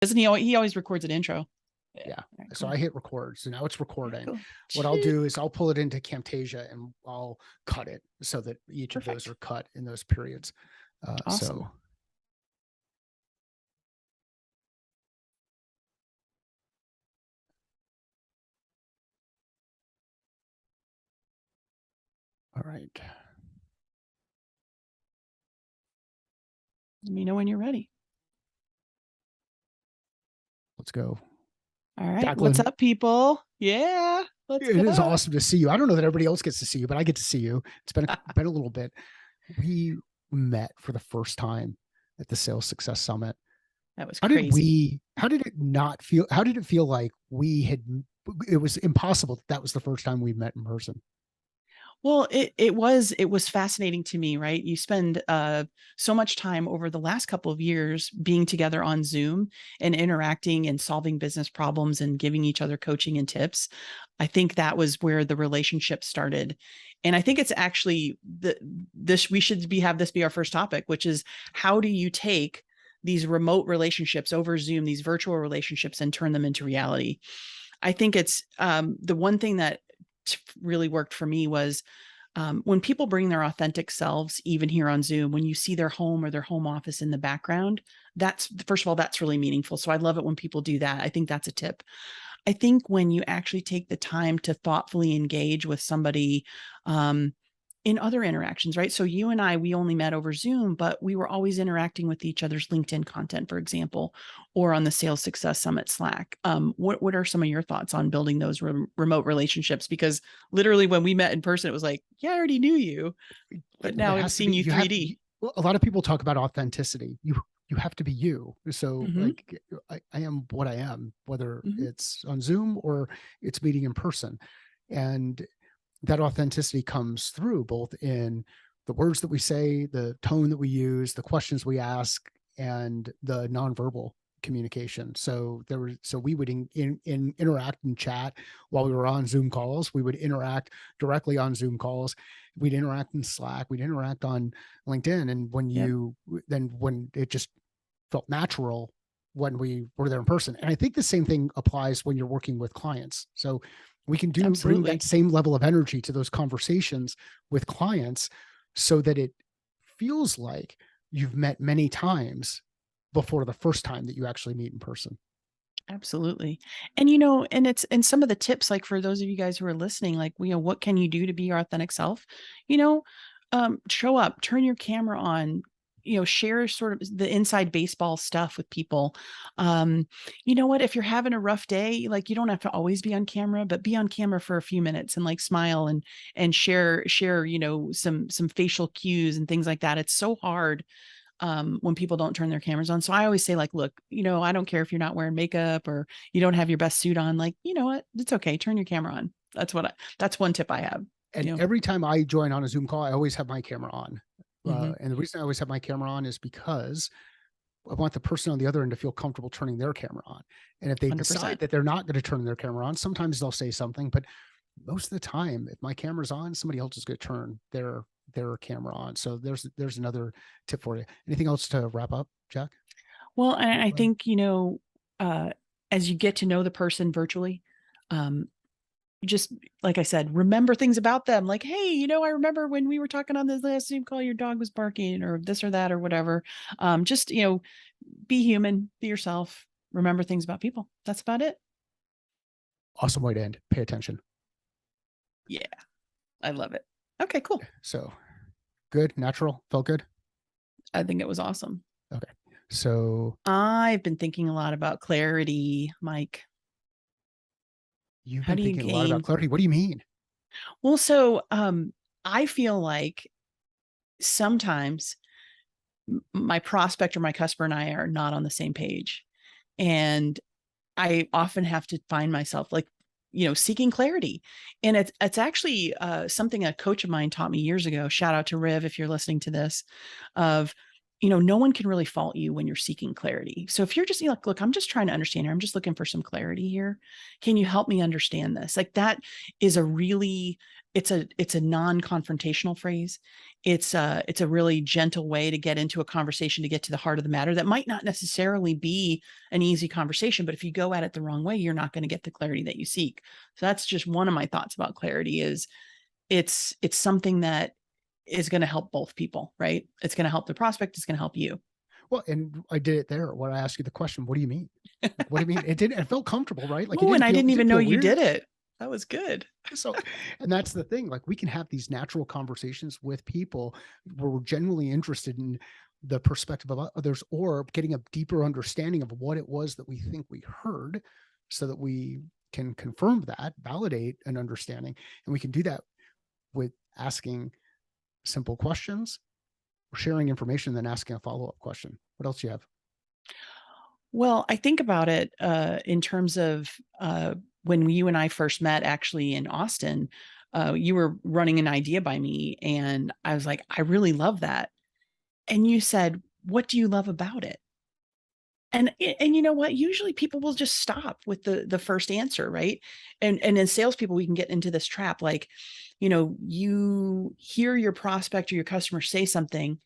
Doesn't he? He always records an intro. Yeah. Right, So cool. I hit record. So now it's recording. Cool. What I'll do is I'll pull it into Camtasia and I'll cut it so that each of those Perfect. are cut in those periods. Awesome. So, all right. Let me know when you're ready. Let's go. All right. What's Jacquelyn, up, people? Yeah. Let's it is go. awesome to see you. I don't know that everybody else gets to see you, but I get to see you. It's been a little bit. We met for the first time at the Sales Success Summit. That was crazy. How did it not feel? How did it feel like it was impossible that was the first time we met in person? Well, it was fascinating to me, right? You spend so much time over the last couple of years being together on Zoom and interacting and solving business problems and giving each other coaching and tips. I think that was where the relationship started. And I think it's actually this we should have this be our first topic, which is how do you take these remote relationships over Zoom, these virtual relationships, and turn them into reality? I think it's the one thing that really worked for me was when people bring their authentic selves, even here on Zoom, when you see their home or their home office in the background, that's first of all, that's really meaningful. So I love it when people do that. I think that's a tip. I think when you actually take the time to thoughtfully engage with somebody in other interactions, right? So you and I, we only met over Zoom, but we were always interacting with each other's LinkedIn content, for example, or on the Sales Success Summit Slack. What are some of your thoughts on building those remote relationships? Because literally when we met in person, it was like, yeah, I already knew you, but Well, now it I'm has to be. seeing you 3D. A lot of people talk about authenticity. You have to be you. So Mm-hmm, like I am what I am, whether mm-hmm. it's on Zoom or it's meeting in person. And that authenticity comes through both in the words that we say, the tone that we use, the questions we ask, and the nonverbal communication. So we would interact and chat while we were on Zoom calls. We would interact directly on Zoom calls. We'd interact in Slack. We'd interact on LinkedIn. And Yep, when it just felt natural when we were there in person. And I think the same thing applies when you're working with clients. So we can bring that absolutely. same level of energy to those conversations with clients so that it feels like you've met many times before the first time that you actually meet in person. Absolutely. And and it's and some of the tips, like for those of you guys who are listening, like what can you do to be your authentic self? You know, show up, turn your camera on, share sort of the inside baseball stuff with people. You know what, if you're having a rough day, like you don't have to always be on camera, but be on camera for a few minutes and like smile and share, some facial cues and things like that. It's so hard when people don't turn their cameras on. So I always say, like, look, I don't care if you're not wearing makeup or you don't have your best suit on. Like, you know what? It's okay. Turn your camera on. That's one tip I have. And every time I join on a Zoom call, I always have my camera on. Mm-hmm. And the reason I always have my camera on is because I want the person on the other end to feel comfortable turning their camera on. And if they decide 100%. that they're not going to turn their camera on, sometimes they'll say something, but most of the time, if my camera's on, somebody else is going to turn their camera on. So there's another tip for you. Anything else to wrap up, Jack? Well, and I think, uh, as you get to know the person virtually, um, just like I said, remember things about them. Like, hey, I remember when we were talking on this last Zoom call, your dog was barking or this or that or whatever. Just, be human, be yourself, remember things about people. That's about it. Awesome way to end. Pay attention. Yeah, I love it. Okay, cool. So good, natural, felt good. I think it was awesome. Okay. So I've been thinking a lot about clarity, Mike. you've How been do you thinking a lot about gain? clarity. What do you mean? Well, so I feel like sometimes my prospect or my customer and I are not on the same page. And I often have to find myself like, seeking clarity. And it's actually something a coach of mine taught me years ago. Shout out to Riv if you're listening to this, of, no one can really fault you when you're seeking clarity. So if you're just like, look, I'm just trying to understand here. I'm just looking for some clarity here. Can you help me understand this? Like that is a really it's a non-confrontational phrase. It's a really gentle way to get into a conversation, to get to the heart of the matter that might not necessarily be an easy conversation, but if you go at it the wrong way, you're not going to get the clarity that you seek. So that's just one of my thoughts about clarity. Is it's something that is going to help both people, right? It's going to help the prospect, it's going to help you. Well, and I did it there when I asked you the question, what do you mean? Like, what do you mean? It felt comfortable, right? Like Oh, and I didn't it even didn't know feel you weird. did it. That was good. So, and that's the thing, like we can have these natural conversations with people where we're genuinely interested in the perspective of others, or getting a deeper understanding of what it was that we think we heard, so that we can confirm that, validate an understanding. And we can do that with asking simple questions, sharing information, then asking a follow-up question. What else do you have? Well, I think about it in terms of when you and I first met, actually in Austin. You were running an idea by me, and I was like, I really love that. And you said, what do you love about it? And you know what? Usually people will just stop with the first answer, right? And as salespeople, we can get into this trap. Like, you hear your prospect or your customer say something,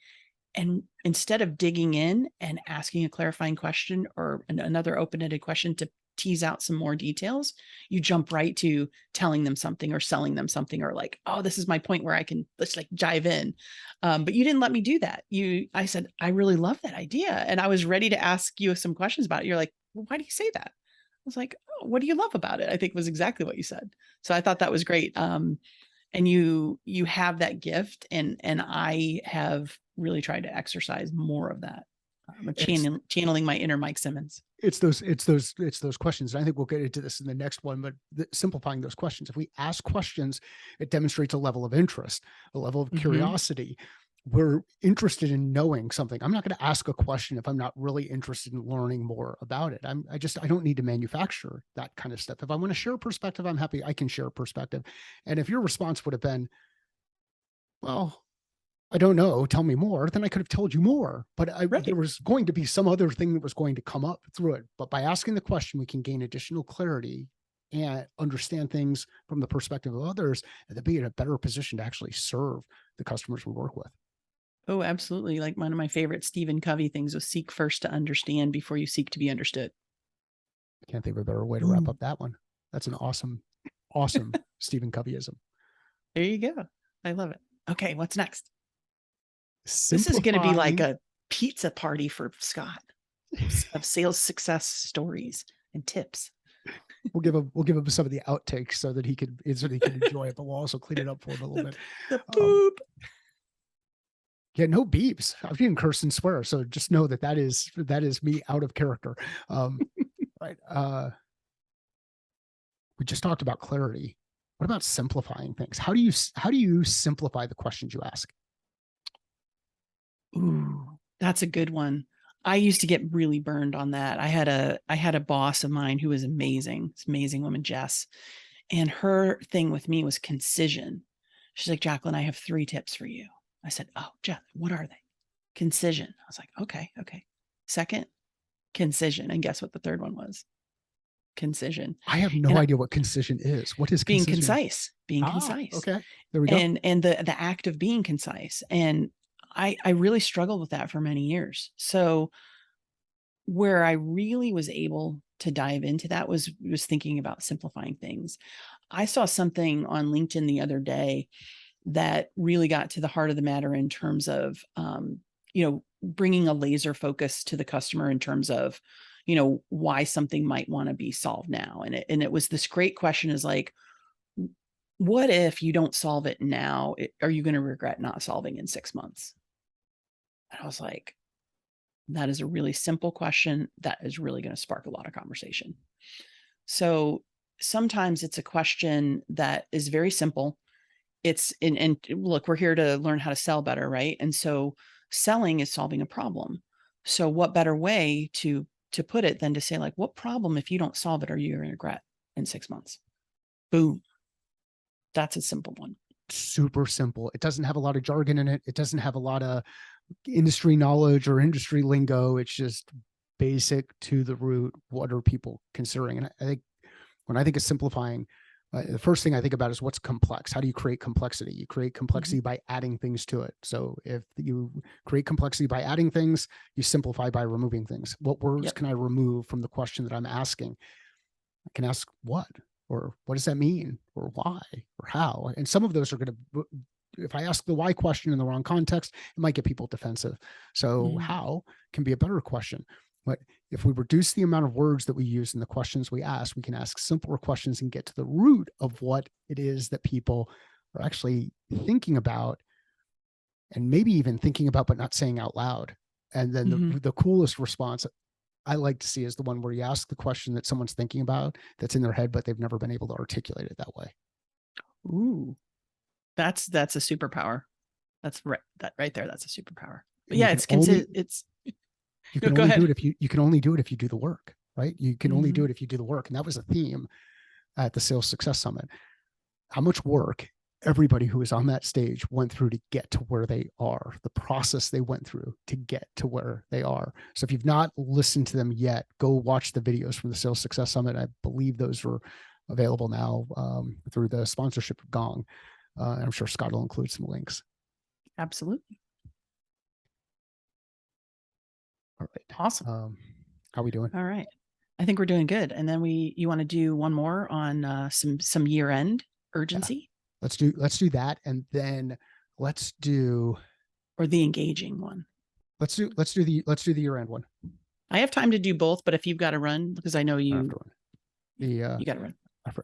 and instead of digging in and asking a clarifying question or another open-ended question to tease out some more details, you jump right to telling them something or selling them something, or like, oh, this is my point where let's like dive in. But you didn't let me do that. I said, I really love that idea. And I was ready to ask you some questions about it. You're like, well, why do you say that? I was like, oh, what do you love about it? I think was exactly what you said. So I thought that was great. And you have that gift, and I have really tried to exercise more of that. It's Channeling my inner Mike Simmons. it's those questions. And I think we'll get into this in the next one, but simplifying those questions. If we ask questions, it demonstrates a level of interest, a level of curiosity. We're interested in knowing something. I'm not going to ask a question if I'm not really interested in learning more about it. I don't need to manufacture that kind of stuff. If I want to share a perspective, I'm happy I can share a perspective. And if your response would have been, well, I don't know, tell me more, then I could have told you more. But Right. there was going to be some other thing that was going to come up through it. But by asking the question, we can gain additional clarity and understand things from the perspective of others, and to be in a better position to actually serve the customers we work with. Oh, absolutely. Like one of my favorite Stephen Covey things was seek first to understand before you seek to be understood. I can't think of a better way to wrap up that one. That's an awesome, awesome Stephen Coveyism. There you go. I love it. Okay, what's next? This is going to be like Simplifying. a pizza party for Scott of sales success stories and tips. We'll give him some of the outtakes so that he can enjoy it, but we'll also clean it up for him a little bit. The boop. Yeah, no beeps. I've seen curse and swear, so just know that is me out of character. Right. We just talked about clarity. What about simplifying things? How do you simplify the questions you ask? Ooh, that's a good one. I used to get really burned on that. I had a boss of mine who was amazing. This amazing woman, Jess. And her thing with me was concision. She's like, Jacquelyn, I have 3 tips for you. I said, oh, Jess, what are they? Concision. I was like, okay. Second, concision. And guess what the third one was? Concision. I have no idea what concision is. What is being concision? concise? Being concise. Okay. There we go. And the act of being concise. And I really struggled with that for many years. So where I really was able to dive into that was thinking about simplifying things. I saw something on LinkedIn the other day that really got to the heart of the matter in terms of, bringing a laser focus to the customer in terms of, why something might want to be solved now. And it was this great question, is like, what if you don't solve it now? Are you going to regret not solving in 6 months? And I was like, that is a really simple question that is really going to spark a lot of conversation. So sometimes it's a question that is very simple. It's and look, we're here to learn how to sell better, right? And so selling is solving a problem. So what better way to put it than to say, like, what problem, if you don't solve it, are you going to regret in 6 months? Boom. That's a simple one. Super simple. It doesn't have a lot of jargon in it. It doesn't have a lot of industry knowledge or industry lingo. It's just basic to the root. What are people considering? And I think when I think of simplifying, The first thing I think about is what's complex. How do you create complexity? You create complexity Mhm. by adding things to it. So if you create complexity by adding things, you simplify by removing things. What words Yep. can I remove from the question that I'm asking? I can ask what, or what does that mean, or why, or how. And some of those are going to, if I ask the why question in the wrong context, it might get people defensive. So Mhm. how can be a better question. But if we reduce the amount of words that we use in the questions we ask, we can ask simpler questions and get to the root of what it is that people are actually thinking about, and maybe even thinking about, but not saying out loud. And then Mhm. the coolest response I like to see is the one where you ask the question that someone's thinking about that's in their head, but they've never been able to articulate it that way. Ooh, that's a superpower. That's right. That right there. That's a superpower. But And you yeah, can it's only it's you no, can go only do ahead. it if you can only do it if you do the work, right? You can only do Mhm. it if you do the work. And that was a theme at the Sales Success Summit. How much work everybody who was on that stage went through to get to where they are, the process they went through to get to where they are. So if you've not listened to them yet, go watch the videos from the Sales Success Summit. I believe those are available now through the sponsorship of Gong. And I'm sure Scott will include some links. Absolutely. All right. Awesome. How are we doing? All right. I think we're doing good. And then you want to do one more on some year end Yeah. urgency Let's do that. And then let's do or the engaging one. let's do the year end one. I have time to do both, but if you've got to run, because I know I have to you run. The you got to run.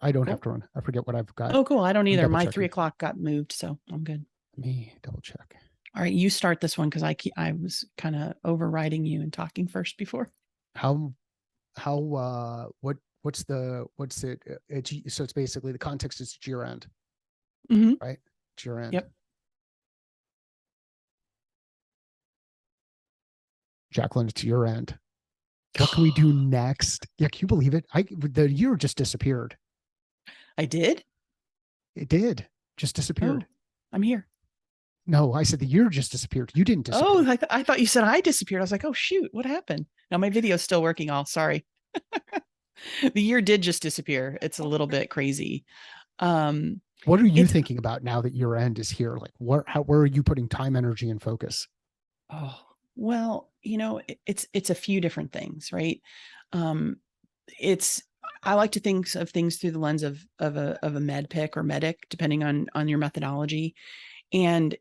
I don't have Cool. to run. I forget what I've got. Oh, cool. I don't I'm either. double My checking. 3 o'clock got moved, so I'm good. Let me double check. All right, you start this one because I was kind of overriding you and talking first before. How what's it? So it's basically the context is year end, Mm-hmm. right? It's year end. Yep. Jacquelyn, it's year end. What can we do next? Yeah, can you believe it? The year just disappeared. I did. It did. Just disappeared. Oh, I'm here. No, I said the year just disappeared. You didn't Oh, disappear. I thought you said I disappeared. I was like, oh shoot, what happened? Now my video's still working. All sorry. The year did just disappear. It's a little bit crazy. Um, What are you it's thinking about now that year end is here? Like, where are you putting time, energy, and focus? oh well, it's a few different things, right? Um, it's I like to think of things through the lens of a med pick or medic, depending on your methodology. And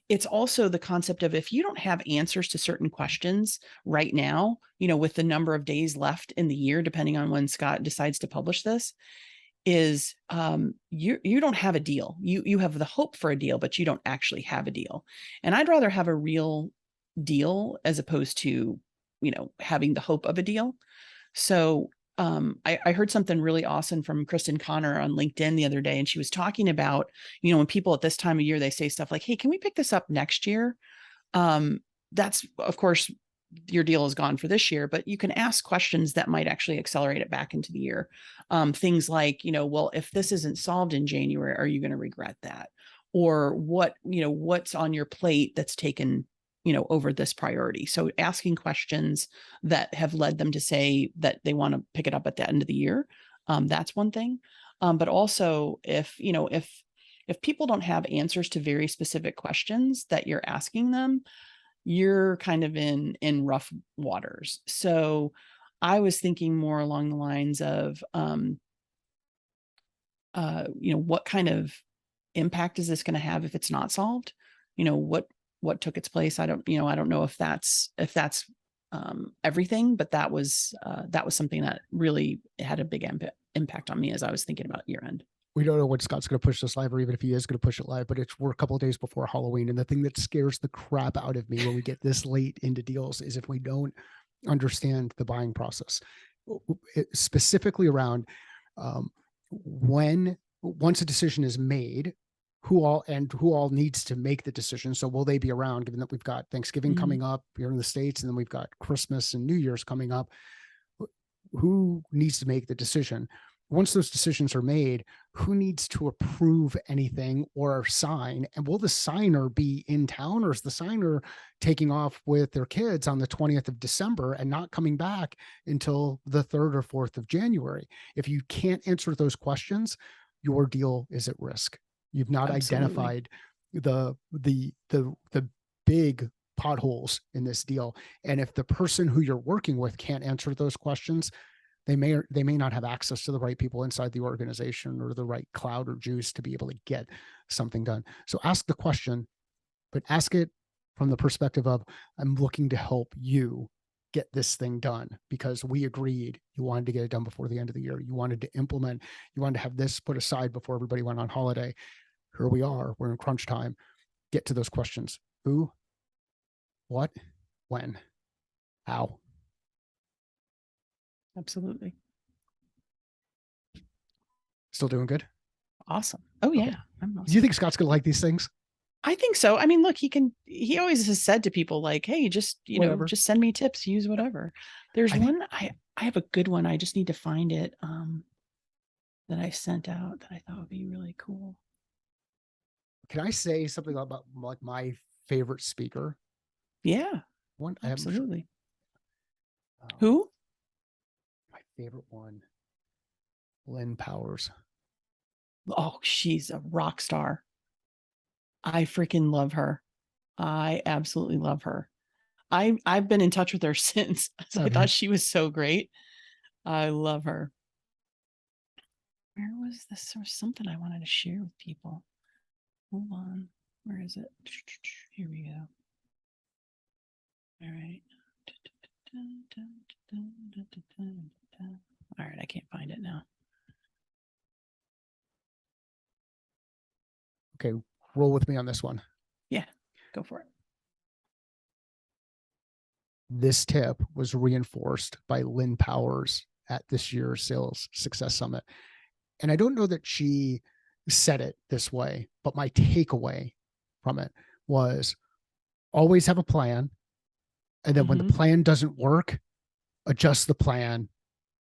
it's also the concept of if you don't have answers to certain questions right now, with the number of days left in the year, depending on when Scott decides to publish this, is you don't have a deal. You have the hope for a deal, but you don't actually have a deal. And I'd rather have a real deal as opposed to, having the hope of a deal. So I heard something really awesome from Kristen Connor on LinkedIn the other day, and she was talking about, when people at this time of year they say stuff like, "Hey, can we pick this up next year?" Um, that's of course your deal is gone for this year, but you can ask questions that might actually accelerate it back into the year. Things like, well, if this isn't solved in January, are you going to regret that? Or what's on your plate that's taken, over this priority. So asking questions that have led them to say that they want to pick it up at the end of the year. That's one thing. But also if people don't have answers to very specific questions that you're asking them, you're kind of in rough waters. So I was thinking more along the lines of, what kind of impact is this going to have if it's not solved? What took its place? I don't know if that's everything, but that was something that really had a big impact on me as I was thinking about year end. We don't know when Scott's going to push this live, or even if he is going to push it live, but we're a couple of days before Halloween. And the thing that scares the crap out of me when we get this late into deals is if we don't understand the buying process, specifically around when once a decision is made, who all needs to make the decision. So will they be around, given that we've got Thanksgiving Mhm. coming up here in the States, and then we've got Christmas and New Year's coming up? Who needs to make the decision? Once those decisions are made, who needs to approve anything or sign? And will the signer be in town, or is the signer taking off with their kids on the 20th of December and not coming back until the 3rd or 4th of January? If you can't answer those questions, your deal is at risk. You've not Absolutely. identified the big potholes in this deal. And if the person who you're working with can't answer those questions, they may not have access to the right people inside the organization or the right cloud or juice to be able to get something done. So ask the question, but ask it from the perspective of, I'm looking to help you get this thing done because we agreed you wanted to get it done before the end of the year. You wanted to implement, you wanted to have this put aside before everybody went on holiday. Here we are, we're in crunch time. Get to those questions. Who, what, when, how. Absolutely. Still doing good? Awesome. Oh Okay. yeah. I'm Do awesome. you think Scott's gonna like these things? I think so. I mean, look, he always has said to people like, hey, just, Whatever. just send me tips, use whatever. There's I think, one, I have a good one. I just need to find it, that I sent out that I thought would be really cool. can I say something about like my favorite speaker? Yeah, One, I'm sure, absolutely. um, Who? my favorite one, Lynn Powers. Oh, she's a rock star. I freaking love her. I absolutely love her. I've been in touch with her since. So I Have thought you? she was so great. I love her. Where was this? There was something I wanted to share with people. Hold on. Where is it? Here we go. All right. All right, I can't find it now. Okay, roll with me on this one. Yeah, go for it. This tip was reinforced by Lynn Powers at this year's Sales Success Summit. And I don't know that she said it this way, but my takeaway from it was always have a plan. And then when the Mm-hmm. plan doesn't work, adjust the plan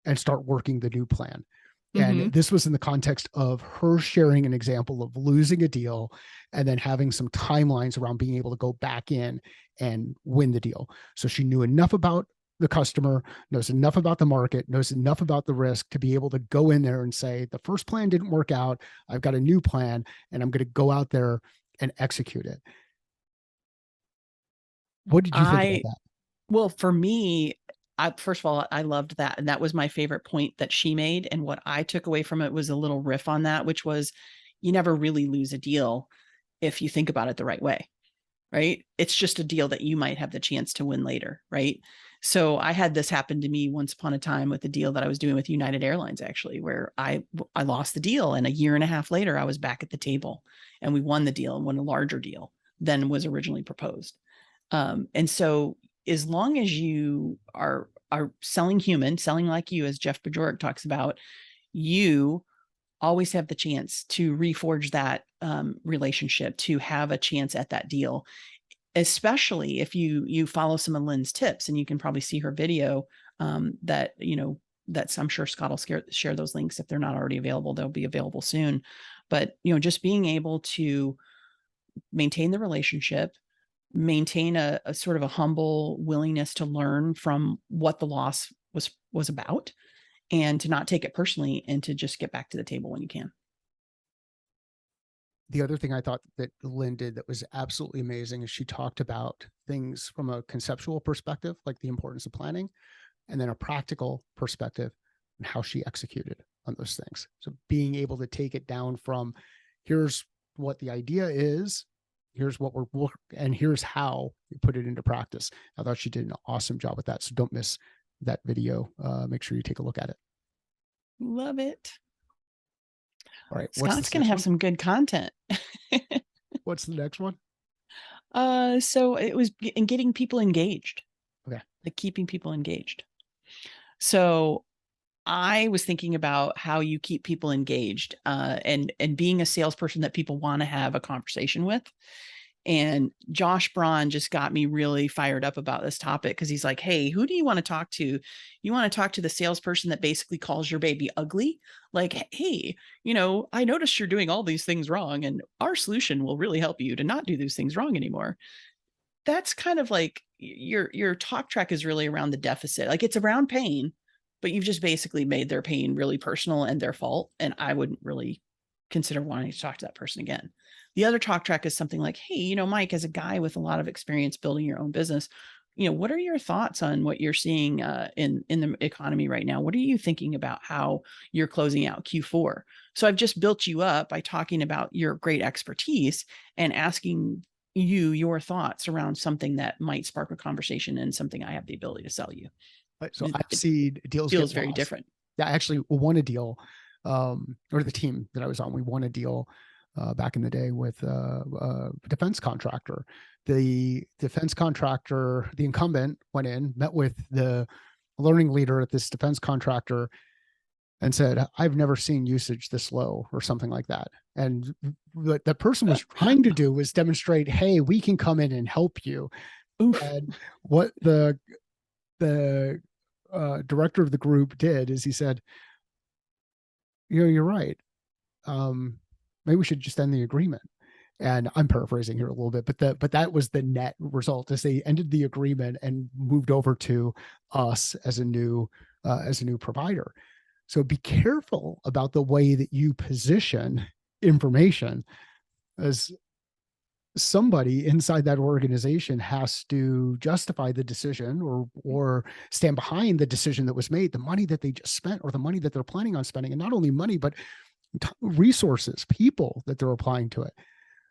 and start working the new plan. And Mm-hmm. this was in the context of her sharing an example of losing a deal and then having some timelines around being able to go back in and win the deal. So she knew enough about the customer, knows enough about the market, knows enough about the risk to be able to go in there and say, the first plan didn't work out. I've got a new plan and I'm going to go out there and execute it. What did you think about I that? Well, for me, first of all, I loved that. And that was my favorite point that she made. And what I took away from it was a little riff on that, which was you never really lose a deal if you think about it the right way, right? It's just a deal that you might have the chance to win later, right? So I had this happen to me once upon a time with a deal that I was doing with United Airlines, actually, where I lost the deal, and a year and a half later, I was back at the table, and we won the deal and won a larger deal than was originally proposed. And so as long as you are selling human, selling like you, as Jeff Bajorek talks about, you always have the chance to reforge that relationship, to have a chance at that deal, especially if you follow some of Lynn's tips. And you can probably see her video, that that's, I'm sure Scott will share those links if they're not already available. They'll be available soon. But just being able to maintain the relationship, maintain a sort of a humble willingness to learn from what the loss was about, and to not take it personally, and to just get back to the table when you can. The other thing I thought that Lynn did that was absolutely amazing is she talked about things from a conceptual perspective, like the importance of planning, and then a practical perspective and how she executed on those things. So being able to take it down from here's what the idea is, here's what and here's how you put it into practice. I thought she did an awesome job with that. So don't miss that video. Make sure you take a look at it. Love it. All right. What's Scott's this going to next have one? some good content. What's the next one? So it was in getting people engaged, Okay. like keeping people engaged. So I was thinking about how you keep people engaged, and being a salesperson that people want to have a conversation with. And Josh Braun just got me really fired up about this topic because he's like, hey, who do you want to talk to? You want to talk to the salesperson that basically calls your baby ugly? Like, hey, I noticed you're doing all these things wrong, and our solution will really help you to not do those things wrong anymore. That's kind of like your talk track is really around the deficit. Like, it's around pain, but you've just basically made their pain really personal and their fault. And I wouldn't really consider wanting to talk to that person again. The other talk track is something like, hey, Mike, as a guy with a lot of experience building your own business, what are your thoughts on what you're seeing in the economy right now? What are you thinking about how you're closing out Q4? So I've just built you up by talking about your great expertise and asking you your thoughts around something that might spark a conversation and something I have the ability to sell you. So I've It seen deals feels get very lost. different. Yeah, I actually won a deal, or the team that I was on, we won a deal back in the day with a defense contractor. The defense contractor, the incumbent, went in, met with the learning leader at this defense contractor and said, I've never seen usage this low, or something like that. And what the person was trying to do was demonstrate, hey, we can come in and help you. Oof. And what the director of the group did is he said, you're right. Maybe we should just end the agreement. And I'm paraphrasing here a little bit, but that was the net result, as they ended the agreement and moved over to us as a new provider. So be careful about the way that you position information, as somebody inside that organization has to justify the decision, or stand behind the decision that was made, the money that they just spent, or the money that they're planning on spending, and not only money, but resources, people that they're applying to it.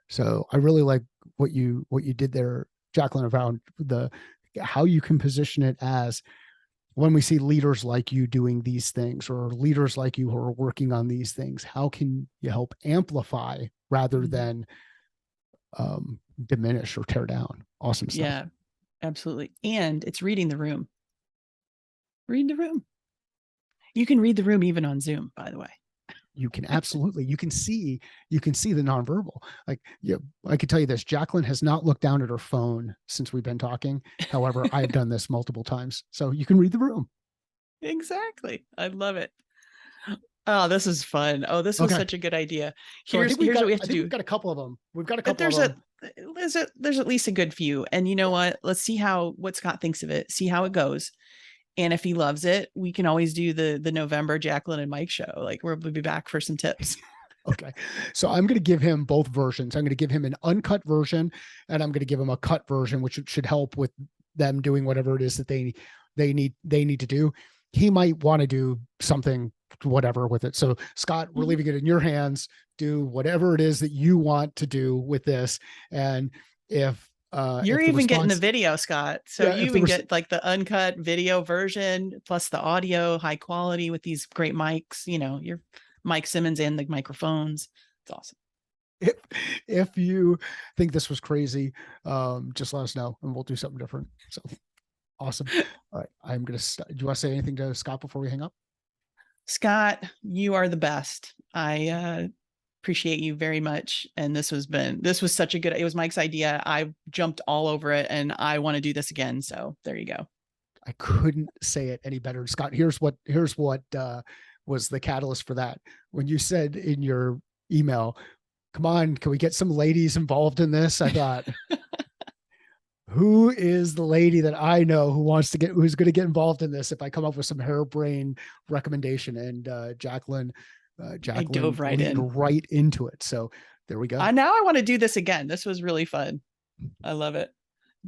So I really like what you did there, Jacquelyn, around how you can position it as, when we see leaders like you doing these things, or leaders like you who are working on these things, how can you help amplify rather than diminish or tear down? Awesome stuff. Yeah, absolutely. And it's reading the room. Read the room. You can read the room even on Zoom, by the way. You can absolutely, you can see the nonverbal. Like, yeah, I could tell you this, Jacquelyn has not looked down at her phone since we've been talking. However, I've done this multiple times. So you can read the room. Exactly. I love it. Oh, this is fun. Oh, this was Okay. such a good idea. So Here's what we have to do. we've got a couple of them. We've got a But couple of them. there's at least a good few. And you know what? Let's see what Scott thinks of it. See how it goes. And if he loves it, we can always do the November Jacquelyn and Mike show. Like, we'll be back for some tips. Okay. So I'm going to give him both versions. I'm going to give him an uncut version, and I'm going to give him a cut version, which should help with them doing whatever it is that they need to do. He might want to do something, whatever, with it. So Scott, we're leaving it in your hands. Do whatever it is that you want to do with this. And if you're even getting the video, Scott. So yeah, you even get like the uncut video version plus the audio, high quality with these great mics. You're Mike Simmons and the microphones. It's awesome. If you think this was crazy, just let us know and we'll do something different. So awesome. All right. I'm going to, do you want to say anything to Scott before we hang up? Scott, you are the best. I appreciate you very much. And this was such a good, it was Mike's idea. I jumped all over it and I want to do this again. So there you go. I couldn't say it any better. Scott, here's what was the catalyst for that. When you said in your email, come on, can we get some ladies involved in this? I thought, who is the lady that I know who's going to get involved in this if I come up with some harebrained recommendation? And Jacquelyn I dove right into it. So there we go. Now I want to do this again. This was really fun. I love it.